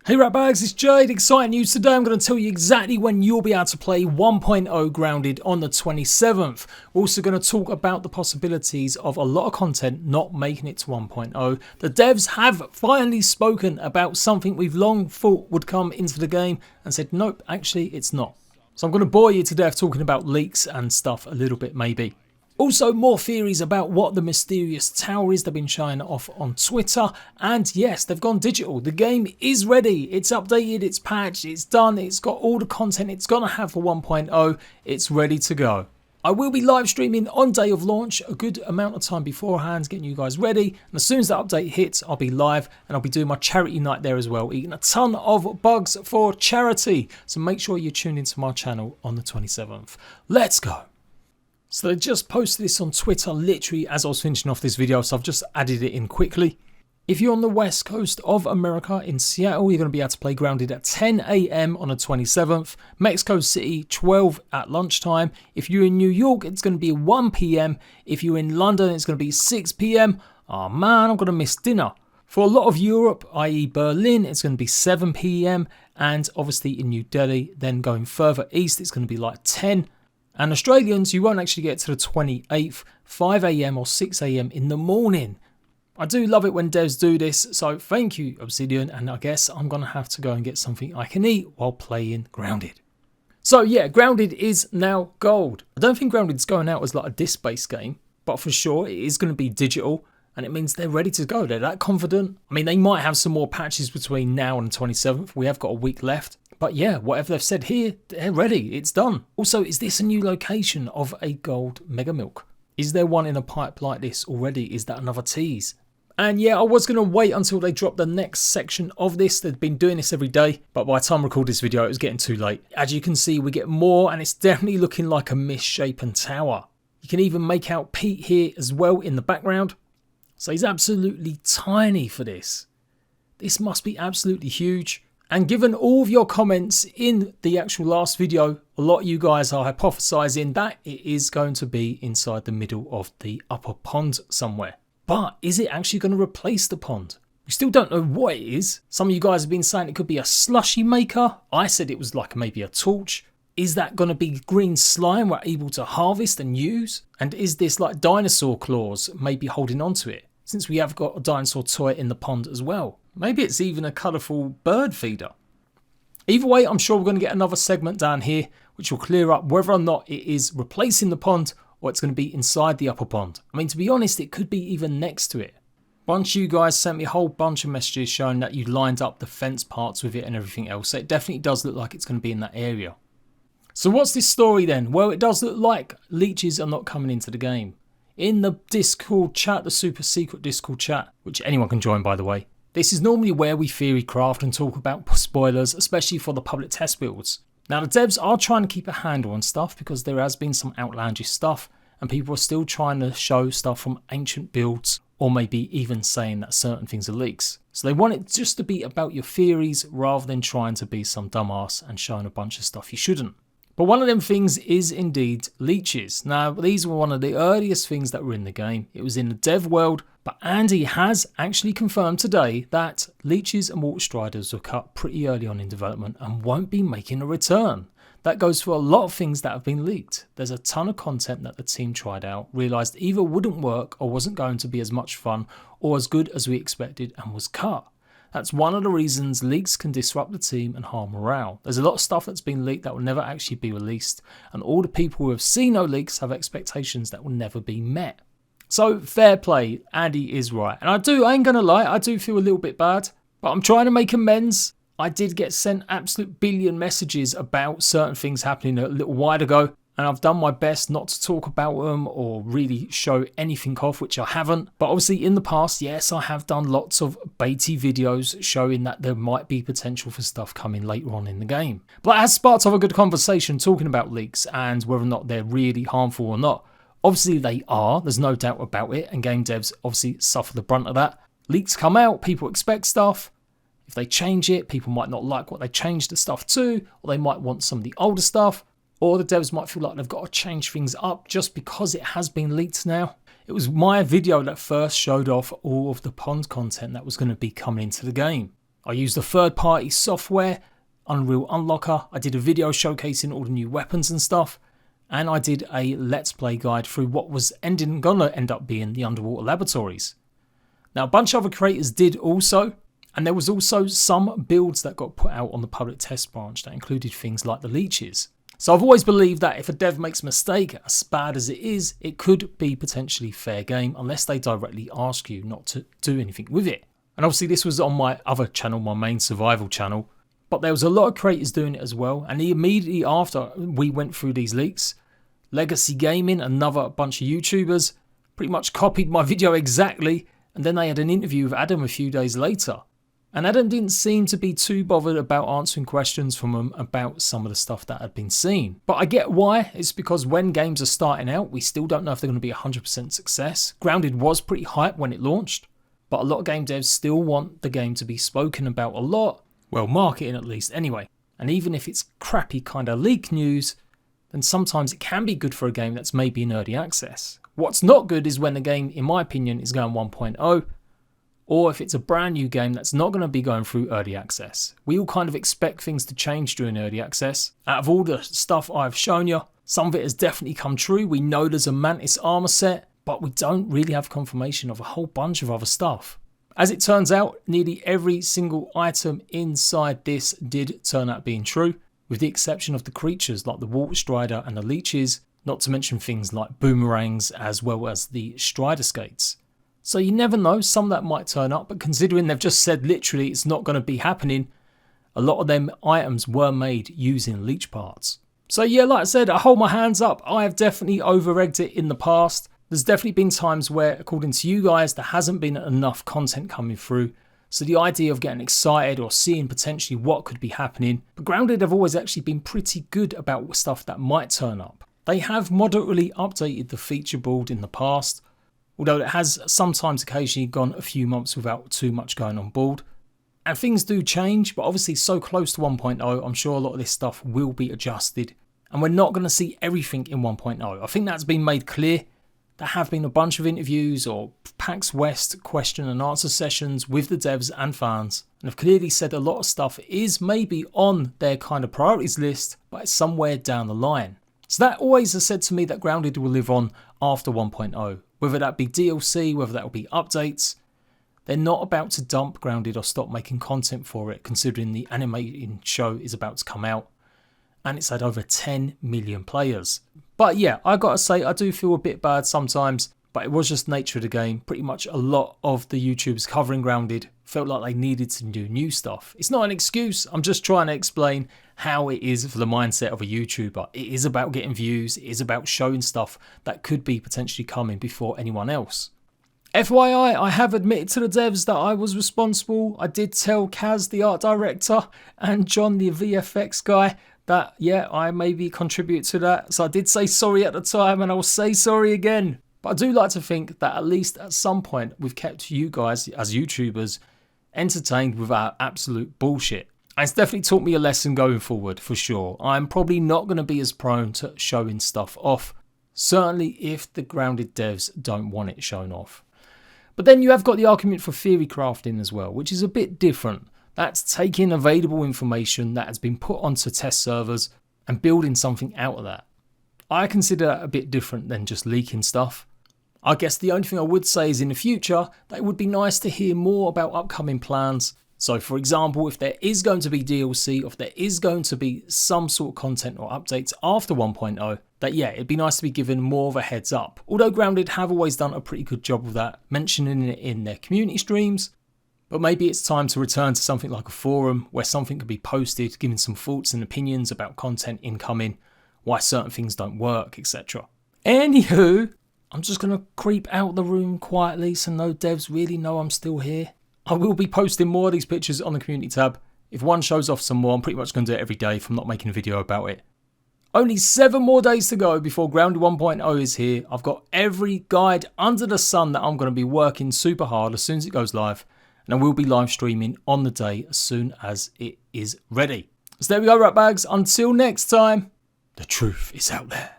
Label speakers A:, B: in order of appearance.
A: Hey Ratbags, it's Jade. Exciting news today. I'm going to tell you exactly when you'll be able to play 1.0 Grounded on the 27th. We're also going to talk about the possibilities of a lot of content not making it to 1.0. The devs have finally spoken about something we've long thought would come into the game and said, nope, actually it's not. So I'm going to bore you to death talking about leaks and stuff a little bit maybe. Also, more theories about what the mysterious tower is they've been showing off on Twitter. And yes, they've gone digital. The game is ready. It's updated, it's patched, it's done, it's got all the content it's going to have for 1.0. It's ready to go. I will be live streaming on day of launch a good amount of time beforehand, getting you guys ready. And as soon as that update hits, I'll be live and I'll be doing my charity night there as well, eating a ton of bugs for charity. So make sure you tune into my channel on the 27th. Let's go. So they just posted this on Twitter literally as I was finishing off this video, so I've just added it in quickly. If you're on the west coast of America in Seattle, you're going to be able to play Grounded at 10 AM on the 27th. Mexico City, 12 at lunchtime. If you're in New York, it's going to be 1 PM. If you're in London, it's going to be 6 PM. Oh man, I'm going to miss dinner. For a lot of Europe, i.e. Berlin, it's going to be 7 PM. And obviously in New Delhi, then going further east, it's going to be like 10. And Australians, you won't actually get to the 28th, 5 AM or 6 AM in the morning. I do love it when devs do this, so thank you Obsidian, and I guess I'm going to have to go and get something I can eat while playing Grounded. So yeah, Grounded is now gold. I don't think Grounded's going out as like a disc-based game, but for sure it is going to be digital, and it means they're ready to go. They're that confident. I mean, they might have some more patches between now and the 27th. We have got a week left. But yeah, whatever they've said here, they're ready. It's done. Also, is this a new location of a gold Mega Milk? Is there one in a pipe like this already? Is that another tease? And yeah, I was going to wait until they drop the next section of this. They've been doing this every day, but by the time I record this video, it was getting too late. As you can see, we get more, and it's definitely looking like a misshapen tower. You can even make out Pete here as well in the background. So he's absolutely tiny for this. This must be absolutely huge. And given all of your comments in the actual last video, a lot of you guys are hypothesizing that it is going to be inside the middle of the upper pond somewhere. But is it actually going to replace the pond? We still don't know what it is. Some of you guys have been saying it could be a slushy maker. I said it was like maybe a torch. Is that going to be green slime we're able to harvest and use? And is this like dinosaur claws maybe holding on to it? Since we have got a dinosaur toy in the pond as well. Maybe it's even a colourful bird feeder. Either way, I'm sure we're going to get another segment down here which will clear up whether or not it is replacing the pond or it's going to be inside the upper pond. I mean, to be honest, it could be even next to it. A bunch of you guys sent me a whole bunch of messages showing that you lined up the fence parts with it and everything else. So it definitely does look like it's going to be in that area. So what's this story then? Well, it does look like leeches are not coming into the game. In the Discord chat, the super secret Discord chat, which anyone can join by the way, this is normally where we theory craft and talk about spoilers, especially for the public test builds. Now the devs are trying to keep a handle on stuff because there has been some outlandish stuff and people are still trying to show stuff from ancient builds or maybe even saying that certain things are leaks. So they want it just to be about your theories rather than trying to be some dumbass and showing a bunch of stuff you shouldn't. But one of them things is indeed leeches. Now, these were one of the earliest things that were in the game. It was in the dev world, but Andy has actually confirmed today that leeches and water striders were cut pretty early on in development and won't be making a return. That goes for a lot of things that have been leaked. There's a ton of content that the team tried out, realised either wouldn't work or wasn't going to be as much fun or as good as we expected and was cut. That's one of the reasons leaks can disrupt the team and harm morale. There's a lot of stuff that's been leaked that will never actually be released, and all the people who have seen no leaks have expectations that will never be met. So fair play, Andy is right. And I ain't gonna lie, I do feel a little bit bad, but I'm trying to make amends. I did get sent absolute billion messages about certain things happening a little while ago, and I've done my best not to talk about them or really show anything off, which I haven't. But obviously in the past, yes, I have done lots of baity videos showing that there might be potential for stuff coming later on in the game. But as sparked off a good conversation talking about leaks and whether or not they're really harmful or not. Obviously they are, there's no doubt about it, and game devs obviously suffer the brunt of that. Leaks come out, people expect stuff. If they change it, people might not like what they changed the stuff to, or they might want some of the older stuff. Or the devs might feel like they've got to change things up just because it has been leaked now. It was my video that first showed off all of the pond content that was going to be coming into the game. I used a third-party software, Unreal Unlocker. I did a video showcasing all the new weapons and stuff. And I did a Let's Play guide through what was gonna end up being the underwater laboratories. Now, a bunch of other creators did also, and there was also some builds that got put out on the public test branch that included things like the leeches. So I've always believed that if a dev makes a mistake, as bad as it is, it could be potentially fair game unless they directly ask you not to do anything with it. And obviously this was on my other channel, my main survival channel, but there was a lot of creators doing it as well. And immediately after we went through these leaks, Legacy Gaming, another bunch of YouTubers, pretty much copied my video exactly, and then they had an interview with Adam a few days later. And Adam didn't seem to be too bothered about answering questions from them about some of the stuff that had been seen. But I get why. It's because when games are starting out, we still don't know if they're going to be 100% success. Grounded was pretty hype when it launched, but a lot of game devs still want the game to be spoken about a lot. Well, marketing at least anyway. And even if it's crappy kind of leak news, then sometimes it can be good for a game that's maybe in early access. What's not good is when the game, in my opinion, is going 1.0, or if it's a brand new game that's not going to be going through early access. We all kind of expect things to change during early access. Out of all the stuff I've shown you, some of it has definitely come true. We know there's a Mantis armor set, but we don't really have confirmation of a whole bunch of other stuff. As it turns out, nearly every single item inside this did turn out being true, with the exception of the creatures like the water strider and the leeches, not to mention things like boomerangs as well as the strider skates. So you never know, some of that might turn up, but considering they've just said literally it's not going to be happening, a lot of them items were made using leech parts. So yeah, like I said, I hold my hands up. I have definitely over-egged it in the past. There's definitely been times where, according to you guys, there hasn't been enough content coming through. So the idea of getting excited or seeing potentially what could be happening. But Grounded have always actually been pretty good about stuff that might turn up. They have moderately updated the feature board in the past, although it has sometimes occasionally gone a few months without too much going on board. And things do change, but obviously so close to 1.0, I'm sure a lot of this stuff will be adjusted. And we're not going to see everything in 1.0. I think that's been made clear. There have been a bunch of interviews or PAX West question and answer sessions with the devs and fans, and have clearly said a lot of stuff is maybe on their kind of priorities list, but it's somewhere down the line. So that always has said to me that Grounded will live on after 1.0. Whether that be DLC, whether that will be updates, they're not about to dump Grounded or stop making content for it, considering the animating show is about to come out and it's had over 10 million players. But yeah, I gotta say, I do feel a bit bad sometimes, but it was just nature of the game. Pretty much a lot of the YouTubers covering Grounded felt like they needed to do new stuff. It's not an excuse, I'm just trying to explain how it is for the mindset of a YouTuber. It is about getting views, it is about showing stuff that could be potentially coming before anyone else. FYI, I have admitted to the devs that I was responsible. I did tell Kaz, the art director, and John, the VFX guy, that yeah, I maybe contribute to that. So I did say sorry at the time, and I will say sorry again. But I do like to think that at least at some point we've kept you guys as YouTubers entertained with our absolute bullshit. And it's definitely taught me a lesson going forward, for sure. I'm probably not going to be as prone to showing stuff off, certainly if the Grounded devs don't want it shown off. But then you have got the argument for theory crafting as well, which is a bit different. That's taking available information that has been put onto test servers and building something out of that. I consider that a bit different than just leaking stuff. I guess the only thing I would say is in the future that it would be nice to hear more about upcoming plans. So for example, if there is going to be DLC, or if there is going to be some sort of content or updates after 1.0, that yeah, it'd be nice to be given more of a heads up. Although Grounded have always done a pretty good job of that, mentioning it in their community streams. But maybe it's time to return to something like a forum where something could be posted, giving some thoughts and opinions about content incoming, why certain things don't work, etc. Anywho, I'm just going to creep out the room quietly so no devs really know I'm still here. I will be posting more of these pictures on the community tab. If one shows off some more, I'm pretty much going to do it every day if I'm not making a video about it. Only 7 more days to go before Grounded 1.0 is here. I've got every guide under the sun that I'm going to be working super hard as soon as it goes live. And I will be live streaming on the day as soon as it is ready. So there we go, rat bags. Until next time, the truth is out there.